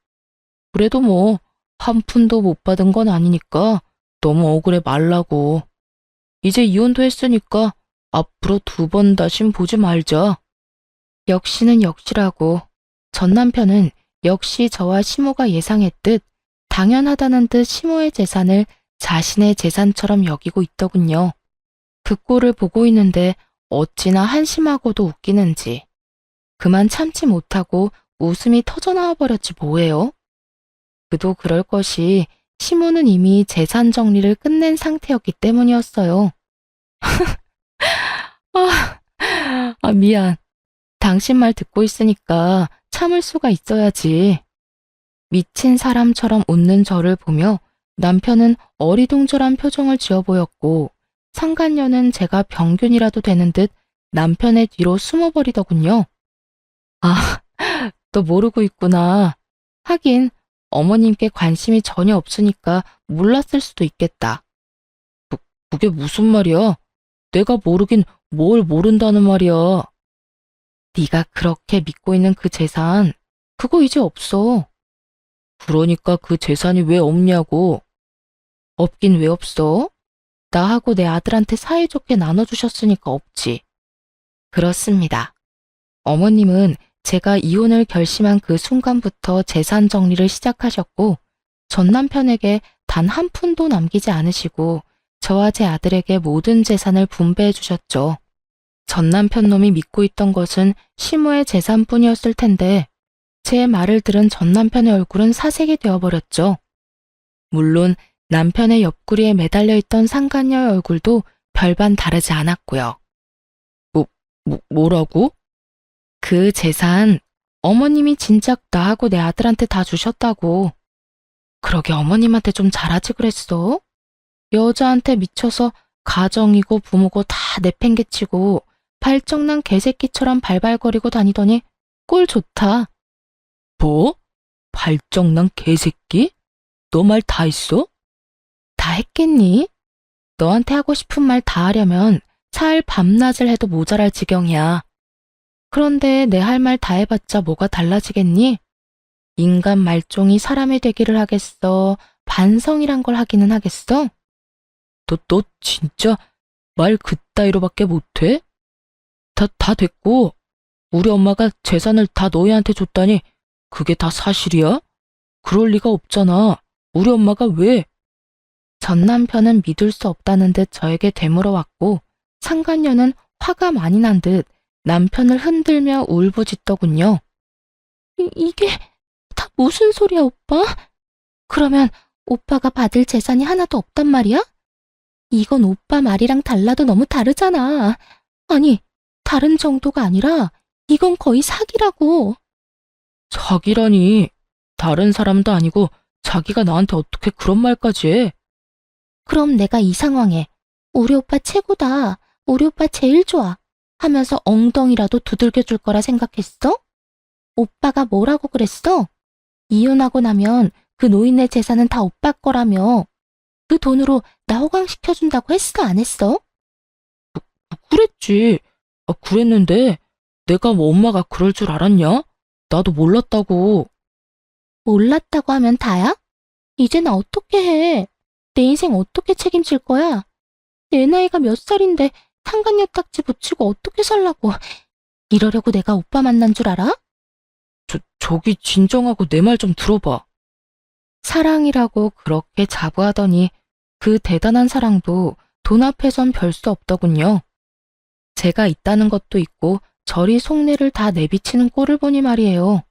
그래도 뭐 한 푼도 못 받은 건 아니니까 너무 억울해 말라고. 이제 이혼도 했으니까 앞으로 두 번 다신 보지 말자. 역시는 역시라고. 전 남편은 역시 저와 시모가 예상했듯 당연하다는 듯 시모의 재산을 자신의 재산처럼 여기고 있더군요. 그 꼴을 보고 있는데 어찌나 한심하고도 웃기는지. 그만 참지 못하고 웃음이 터져나와 버렸지 뭐예요? 그도 그럴 것이 시모는 이미 재산 정리를 끝낸 상태였기 때문이었어요. 미안. 당신 말 듣고 있으니까 참을 수가 있어야지. 미친 사람처럼 웃는 저를 보며 남편은 어리둥절한 표정을 지어 보였고 상간녀는 제가 병균이라도 되는 듯 남편의 뒤로 숨어버리더군요. 아, 너 모르고 있구나. 하긴 어머님께 관심이 전혀 없으니까 몰랐을 수도 있겠다. 그게 무슨 말이야? 내가 모르긴 뭘 모른다는 말이야. 네가 그렇게 믿고 있는 그 재산, 그거 이제 없어. 그러니까 그 재산이 왜 없냐고. 없긴 왜 없어? 나하고 내 아들한테 사이좋게 나눠주셨으니까 없지. 그렇습니다. 어머님은 제가 이혼을 결심한 그 순간부터 재산 정리를 시작하셨고 전 남편에게 단 한 푼도 남기지 않으시고 저와 제 아들에게 모든 재산을 분배해 주셨죠. 전 남편 놈이 믿고 있던 것은 시모의 재산뿐이었을 텐데 제 말을 들은 전 남편의 얼굴은 사색이 되어버렸죠. 물론 남편의 옆구리에 매달려 있던 상간녀의 얼굴도 별반 다르지 않았고요. 뭐라고? 그 재산 어머님이 진작 나하고 내 아들한테 다 주셨다고. 그러게 어머님한테 좀 잘하지 그랬어. 여자한테 미쳐서 가정이고 부모고 다 내팽개치고 발정난 개새끼처럼 발발거리고 다니더니 꼴 좋다. 뭐? 발정난 개새끼? 너 말 다 했어? 다 했겠니? 너한테 하고 싶은 말 다 하려면 차일 밤낮을 해도 모자랄 지경이야. 그런데 내 할 말 다 해봤자 뭐가 달라지겠니? 인간 말종이 사람이 되기를 하겠어? 반성이란 걸 하기는 하겠어? 너 진짜 말 그따위로밖에 못해? 다 됐고 우리 엄마가 재산을 다 너희한테 줬다니 그게 다 사실이야? 그럴 리가 없잖아. 우리 엄마가 왜? 전 남편은 믿을 수 없다는 듯 저에게 되물어왔고 상간녀는 화가 많이 난 듯 남편을 흔들며 울부짖더군요. 이게 다 무슨 소리야, 오빠? 그러면 오빠가 받을 재산이 하나도 없단 말이야? 이건 오빠 말이랑 달라도 너무 다르잖아. 아니, 다른 정도가 아니라 이건 거의 사기라고. 사기라니. 다른 사람도 아니고 자기가 나한테 어떻게 그런 말까지 해? 그럼 내가 이 상황에 우리 오빠 최고다. 우리 오빠 제일 좋아. 하면서 엉덩이라도 두들겨 줄 거라 생각했어? 오빠가 뭐라고 그랬어? 이혼하고 나면 그 노인네 재산은 다 오빠 거라며. 그 돈으로 나 호강시켜준다고 했어, 안 했어? 그랬지. 그랬는데 내가 뭐 엄마가 그럴 줄 알았냐? 나도 몰랐다고. 몰랐다고 하면 다야? 이제 나 어떻게 해? 내 인생 어떻게 책임질 거야? 내 나이가 몇 살인데 상간녀 딱지 붙이고 어떻게 살라고. 이러려고 내가 오빠 만난 줄 알아? 저기 진정하고 내 말 좀 들어봐. 사랑이라고 그렇게 자부하더니 그 대단한 사랑도 돈 앞에선 별 수 없더군요. 제가 있다는 것도 있고 저리 속내를 다 내비치는 꼴을 보니 말이에요.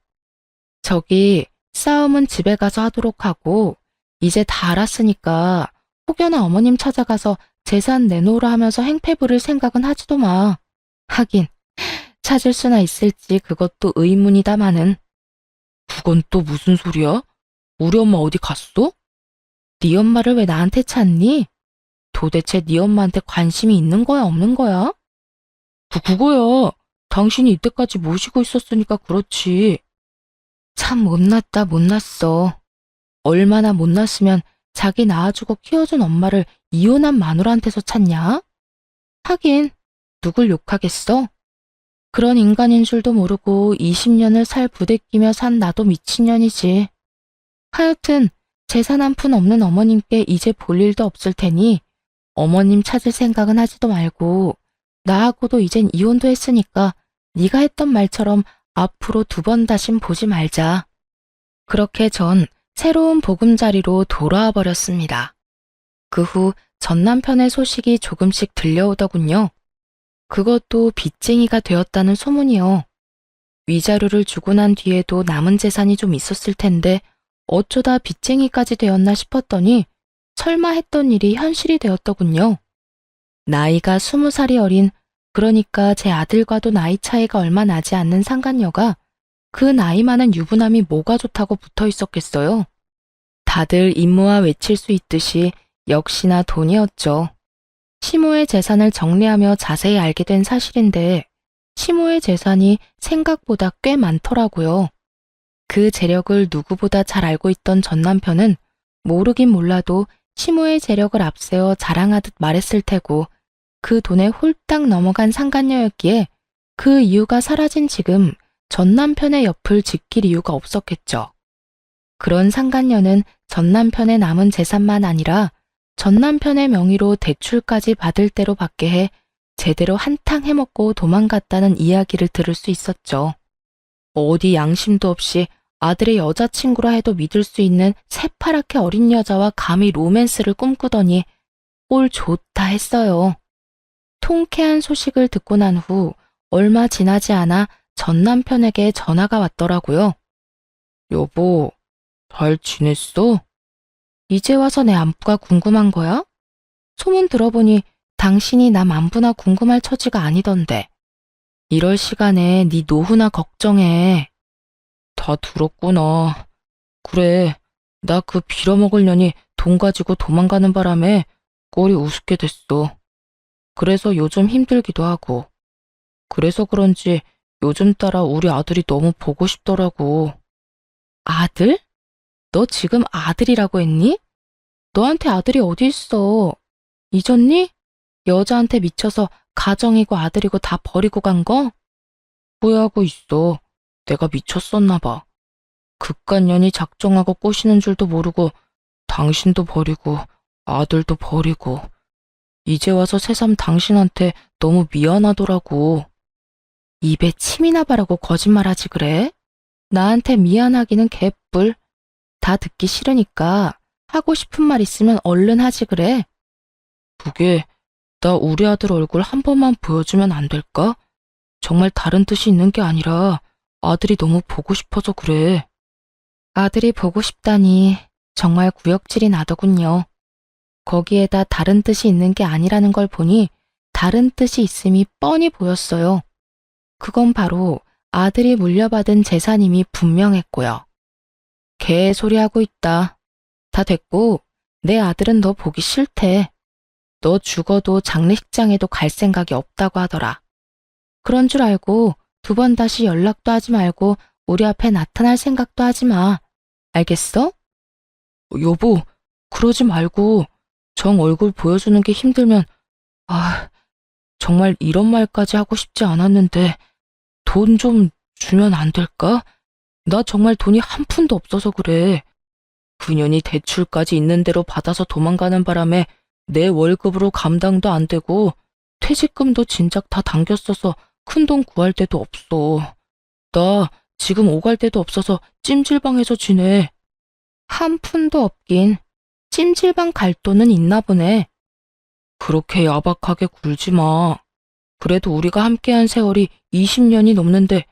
저기 싸움은 집에 가서 하도록 하고 이제 다 알았으니까 혹여나 어머님 찾아가서 재산 내놓으라 하면서 행패 부릴 생각은 하지도 마. 하긴 찾을 수나 있을지 그것도 의문이다마는. 그건 또 무슨 소리야? 우리 엄마 어디 갔어? 네 엄마를 왜 나한테 찾니? 도대체 네 엄마한테 관심이 있는 거야, 없는 거야? 그거야. 당신이 이때까지 모시고 있었으니까 그렇지. 참 못났다, 못났어. 얼마나 못났으면 자기 낳아주고 키워준 엄마를 이혼한 마누라한테서 찾냐? 하긴 누굴 욕하겠어? 그런 인간인 줄도 모르고 20년을 살 부대끼며 산 나도 미친년이지. 하여튼 재산 한 푼 없는 어머님께 이제 볼 일도 없을 테니 어머님 찾을 생각은 하지도 말고 나하고도 이젠 이혼도 했으니까 네가 했던 말처럼 앞으로 2번 다신 보지 말자. 그렇게 전 새로운 보금자리로 돌아와 버렸습니다. 그 후 전 남편의 소식이 조금씩 들려오더군요. 그것도 빚쟁이가 되었다는 소문이요. 위자료를 주고 난 뒤에도 남은 재산이 좀 있었을 텐데 어쩌다 빚쟁이까지 되었나 싶었더니 설마 했던 일이 현실이 되었더군요. 나이가 20살이 어린 그러니까 제 아들과도 나이 차이가 얼마 나지 않는 상간녀가 그 나이 많은 유부남이 뭐가 좋다고 붙어 있었겠어요? 다들 임무와 외칠 수 있듯이 역시나 돈이었죠. 시모의 재산을 정리하며 자세히 알게 된 사실인데 시모의 재산이 생각보다 꽤 많더라고요. 그 재력을 누구보다 잘 알고 있던 전 남편은 모르긴 몰라도 시모의 재력을 앞세워 자랑하듯 말했을 테고 그 돈에 홀딱 넘어간 상간녀였기에 그 이유가 사라진 지금 전 남편의 옆을 지킬 이유가 없었겠죠. 그런 상간녀는 전 남편의 남은 재산만 아니라 전 남편의 명의로 대출까지 받을 대로 받게 해 제대로 한탕 해먹고 도망갔다는 이야기를 들을 수 있었죠. 어디 양심도 없이 아들의 여자친구라 해도 믿을 수 있는 새파랗게 어린 여자와 감히 로맨스를 꿈꾸더니 꼴 좋다 했어요. 통쾌한 소식을 듣고 난 후 얼마 지나지 않아 전 남편에게 전화가 왔더라고요. 여보, 잘 지냈어? 이제 와서 내 안부가 궁금한 거야? 소문 들어보니 당신이 남 안부나 궁금할 처지가 아니던데. 이럴 시간에 네 노후나 걱정해. 다 들었구나. 그래, 나 그 빌어먹을 년이 돈 가지고 도망가는 바람에 꼴이 우습게 됐어. 그래서 요즘 힘들기도 하고. 그래서 그런지 요즘 따라 우리 아들이 너무 보고 싶더라고. 아들? 너 지금 아들이라고 했니? 너한테 아들이 어디 있어? 잊었니? 여자한테 미쳐서 가정이고 아들이고 다 버리고 간 거? 후회하고 있어. 내가 미쳤었나 봐. 그깟년이 작정하고 꼬시는 줄도 모르고 당신도 버리고 아들도 버리고 이제 와서 새삼 당신한테 너무 미안하더라고. 입에 침이나 바라고 거짓말하지 그래? 나한테 미안하기는 개뿔. 다 듣기 싫으니까 하고 싶은 말 있으면 얼른 하지 그래. 그게 나 우리 아들 얼굴 한 번만 보여주면 안 될까? 정말 다른 뜻이 있는 게 아니라 아들이 너무 보고 싶어서 그래. 아들이 보고 싶다니 정말 구역질이 나더군요. 거기에다 다른 뜻이 있는 게 아니라는 걸 보니 다른 뜻이 있음이 뻔히 보였어요. 그건 바로 아들이 물려받은 재산임이 분명했고요. 개소리하고 있다. 다 됐고 내 아들은 너 보기 싫대. 너 죽어도 장례식장에도 갈 생각이 없다고 하더라. 그런 줄 알고 두 번 다시 연락도 하지 말고 우리 앞에 나타날 생각도 하지 마. 알겠어? 여보, 그러지 말고 정 얼굴 보여주는 게 힘들면 정말 이런 말까지 하고 싶지 않았는데 돈 좀 주면 안 될까? 나 정말 돈이 한 푼도 없어서 그래. 그년이 대출까지 있는 대로 받아서 도망가는 바람에 내 월급으로 감당도 안 되고 퇴직금도 진작 다 당겼어서 큰돈 구할 데도 없어. 나 지금 오갈 데도 없어서 찜질방에서 지내. 한 푼도 없긴 찜질방 갈 돈은 있나 보네. 그렇게 야박하게 굴지 마. 그래도 우리가 함께한 세월이 20년이 넘는데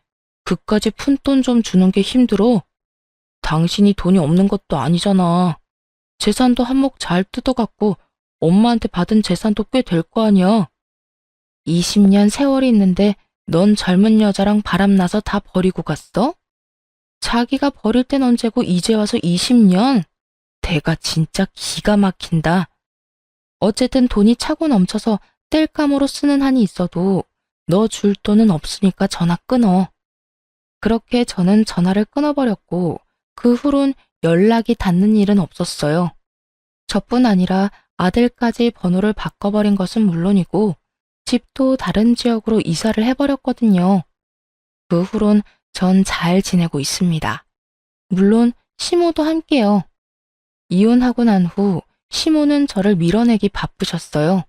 그까지 푼돈 좀 주는 게 힘들어? 당신이 돈이 없는 것도 아니잖아. 재산도 한몫 잘 뜯어갖고 엄마한테 받은 재산도 꽤 될 거 아니야. 20년 세월이 있는데 넌 젊은 여자랑 바람나서 다 버리고 갔어? 자기가 버릴 땐 언제고 이제 와서 20년? 대가 진짜 기가 막힌다. 어쨌든 돈이 차고 넘쳐서 뗄감으로 쓰는 한이 있어도 너 줄 돈은 없으니까 전화 끊어. 그렇게 저는 전화를 끊어버렸고 그 후론 연락이 닿는 일은 없었어요. 저뿐 아니라 아들까지 번호를 바꿔버린 것은 물론이고 집도 다른 지역으로 이사를 해버렸거든요. 그 후론 전 잘 지내고 있습니다. 물론 시모도 함께요. 이혼하고 난 후 시모는 저를 밀어내기 바쁘셨어요.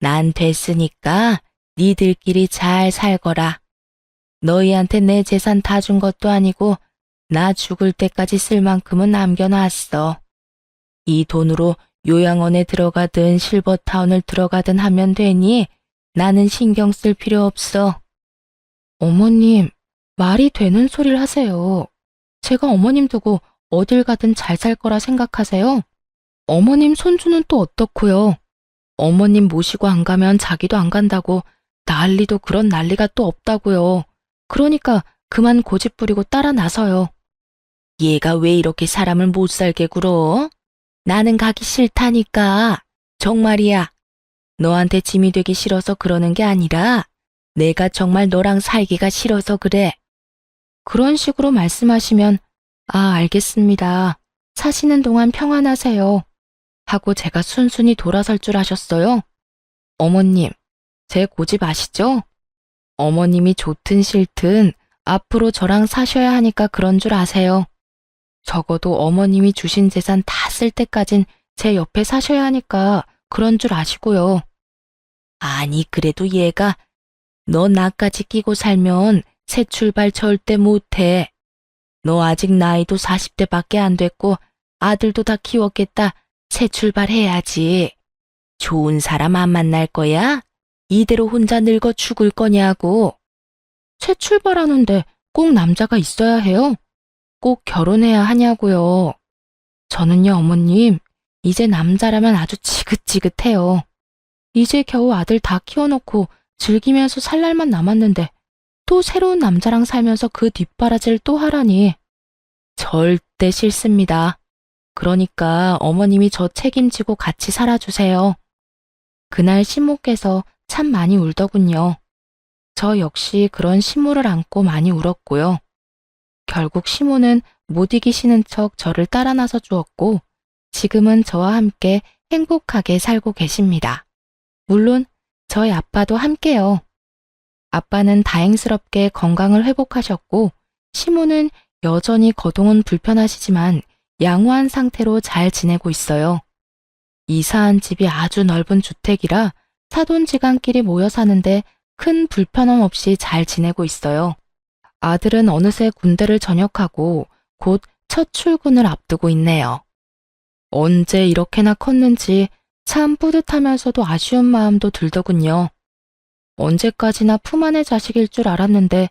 난 됐으니까 니들끼리 잘 살거라. 너희한테 내 재산 다 준 것도 아니고 나 죽을 때까지 쓸 만큼은 남겨놨어. 이 돈으로 요양원에 들어가든 실버타운을 들어가든 하면 되니 나는 신경 쓸 필요 없어. 어머님, 말이 되는 소리를 하세요. 제가 어머님 두고 어딜 가든 잘 살 거라 생각하세요? 어머님 손주는 또 어떻고요? 어머님 모시고 안 가면 자기도 안 간다고 난리도 그런 난리가 또 없다고요. 그러니까 그만 고집 부리고 따라 나서요. 얘가 왜 이렇게 사람을 못 살게 굴어? 나는 가기 싫다니까. 정말이야. 너한테 짐이 되기 싫어서 그러는 게 아니라 내가 정말 너랑 살기가 싫어서 그래. 그런 식으로 말씀하시면 알겠습니다. 사시는 동안 평안하세요. 하고 제가 순순히 돌아설 줄 아셨어요? 어머님, 제 고집 아시죠? 어머님이 좋든 싫든 앞으로 저랑 사셔야 하니까 그런 줄 아세요. 적어도 어머님이 주신 재산 다 쓸 때까진 제 옆에 사셔야 하니까 그런 줄 아시고요. 아니, 그래도 얘가 너 나까지 끼고 살면 새 출발 절대 못해. 너 아직 나이도 40대밖에 안 됐고 아들도 다 키웠겠다. 새 출발해야지. 좋은 사람 안 만날 거야? 이대로 혼자 늙어 죽을 거냐고. 새 출발하는데 꼭 남자가 있어야 해요? 꼭 결혼해야 하냐고요. 저는요, 어머님, 이제 남자라면 아주 지긋지긋해요. 이제 겨우 아들 다 키워놓고 즐기면서 살 날만 남았는데 또 새로운 남자랑 살면서 그 뒷바라지를 또 하라니. 절대 싫습니다. 그러니까 어머님이 저 책임지고 같이 살아주세요. 그날 신모께서 참 많이 울더군요. 저 역시 그런 신모를 안고 많이 울었고요. 결국 시모는 못 이기시는 척 저를 따라 나서 주었고 지금은 저와 함께 행복하게 살고 계십니다. 물론 저희 아빠도 함께요. 아빠는 다행스럽게 건강을 회복하셨고 시모는 여전히 거동은 불편하시지만 양호한 상태로 잘 지내고 있어요. 이사한 집이 아주 넓은 주택이라 사돈지간끼리 모여 사는데 큰 불편함 없이 잘 지내고 있어요. 아들은 어느새 군대를 전역하고 곧 첫 출근을 앞두고 있네요. 언제 이렇게나 컸는지 참 뿌듯하면서도 아쉬운 마음도 들더군요. 언제까지나 품 안의 자식일 줄 알았는데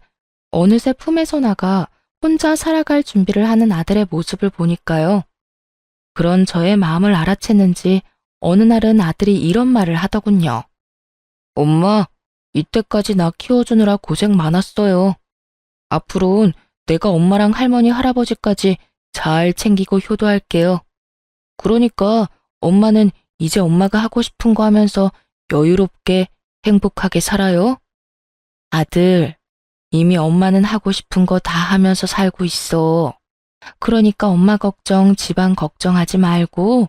어느새 품에서 나가 혼자 살아갈 준비를 하는 아들의 모습을 보니까요. 그런 저의 마음을 알아챘는지 어느 날은 아들이 이런 말을 하더군요. 엄마, 이때까지 나 키워주느라 고생 많았어요. 앞으로는 내가 엄마랑 할머니, 할아버지까지 잘 챙기고 효도할게요. 그러니까 엄마는 이제 엄마가 하고 싶은 거 하면서 여유롭게 행복하게 살아요. 아들, 이미 엄마는 하고 싶은 거 다 하면서 살고 있어. 그러니까 엄마 걱정, 집안 걱정하지 말고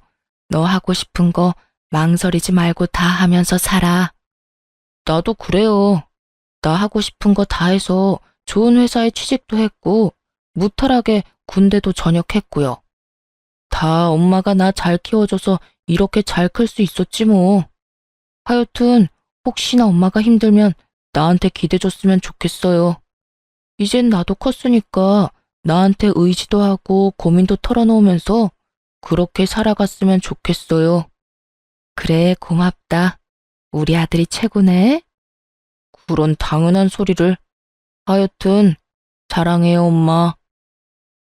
너 하고 싶은 거 망설이지 말고 다 하면서 살아. 나도 그래요. 나 하고 싶은 거 다 해서 좋은 회사에 취직도 했고 무탈하게 군대도 전역했고요. 다 엄마가 나 잘 키워줘서 이렇게 잘 클 수 있었지 뭐. 하여튼 혹시나 엄마가 힘들면 나한테 기대줬으면 좋겠어요. 이젠 나도 컸으니까 나한테 의지도 하고 고민도 털어놓으면서 그렇게 살아갔으면 좋겠어요. 그래, 고맙다. 우리 아들이 최고네. 그런 당연한 소리를. 하여튼 사랑해요, 엄마.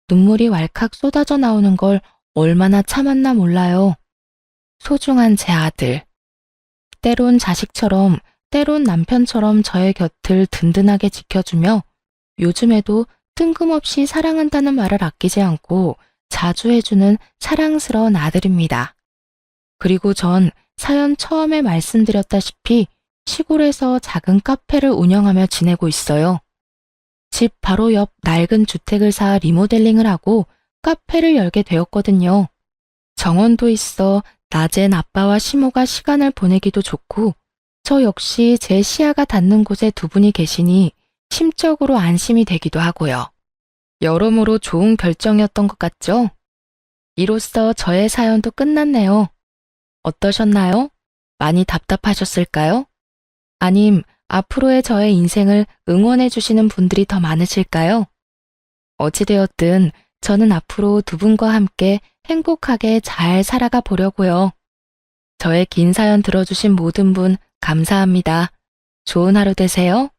눈물이 왈칵 쏟아져 나오는 걸 얼마나 참았나 몰라요. 소중한 제 아들. 때론 자식처럼, 때론 남편처럼 저의 곁을 든든하게 지켜주며 요즘에도 뜬금없이 사랑한다는 말을 아끼지 않고 자주 해주는 사랑스러운 아들입니다. 그리고 전 사연 처음에 말씀드렸다시피 시골에서 작은 카페를 운영하며 지내고 있어요. 집 바로 옆 낡은 주택을 사 리모델링을 하고 카페를 열게 되었거든요. 정원도 있어 낮엔 아빠와 시모가 시간을 보내기도 좋고 저 역시 제 시야가 닿는 곳에 두 분이 계시니 심적으로 안심이 되기도 하고요. 여러모로 좋은 결정이었던 것 같죠? 이로써 저의 사연도 끝났네요. 어떠셨나요? 많이 답답하셨을까요? 아님 앞으로의 저의 인생을 응원해 주시는 분들이 더 많으실까요? 어찌되었든 저는 앞으로 두 분과 함께 행복하게 잘 살아가 보려고요. 저의 긴 사연 들어주신 모든 분 감사합니다. 좋은 하루 되세요.